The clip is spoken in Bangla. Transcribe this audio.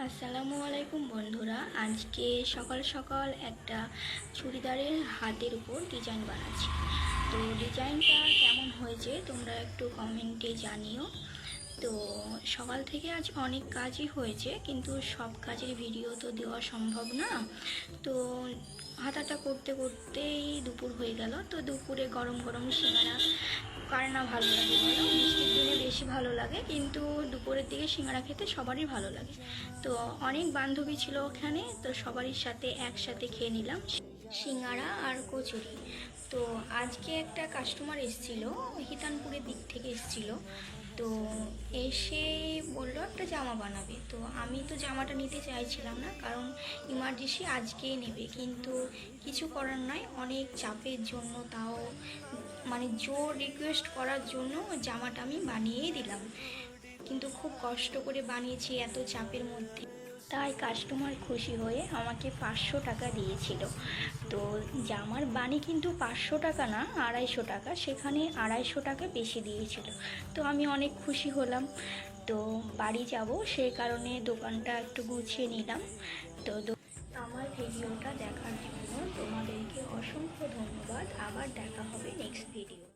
আসসালামু আলাইকুম বন্ধুরা। আজকে সকাল সকাল একটা চুড়িদারের হাতের উপর ডিজাইন বানাচ্ছি। তো ডিজাইনটা কেমন হয়েছে তোমরা একটু কমেন্টে জানিও। তো সকাল থেকে আজ অনেক কাজই হয়েছে, কিন্তু সব কাজের ভিডিও তো দেওয়া সম্ভব না। তো হাতাটা করতে করতেই দুপুর হয়ে গেল। তো দুপুরে গরম গরম সিঙ্গারা কার না ভালো লাগে বলো? বৃষ্টির দিনে বেশি ভালো লাগে, কিন্তু দুপুরের দিকে সিঙ্গারা খেতে সবারই ভালো লাগে। তো অনেক বান্ধবী ছিল ওখানে, তো সবারই সাথে একসাথে খেয়ে নিলাম সিঙ্গারা আর কচুরি। তো আজকে একটা কাস্টমার এসেছিল, হিতানপুরের দিক থেকে এসেছিল। তো এসে বললো একটা জামা বানাবে। তো আমি তো জামাটা নিতে চাইছিলাম না, কারণ ইমার্জেন্সি আজকেই নেবে, কিন্তু কিছু করার নয়, অনেক চাপের জন্য, তাও মানে জোর রিকোয়েস্ট করার জন্য জামাটা আমি বানিয়েই দিলাম। কিন্তু খুব কষ্ট করে বানিয়েছি এত চাপের মধ্যে। তাই কাস্টমার খুশি হয়ে আমাকে 500 টাকা দিয়েছিল। তো জামার বানি কিন্তু 500 টাকা না, 250 টাকা, সেখানে 250 টাকা বেশি দিয়েছিল। তো আমি অনেক খুশি হলাম। তো বাড়ি যাব, সেই কারণে দোকানটা একটু গুছিয়ে নিলাম। তো আমার ভিডিওটা দেখার জন্য তোমাদেরকে অসংখ্য ধন্যবাদ। আবার দেখা হবে নেক্সট ভিডিও।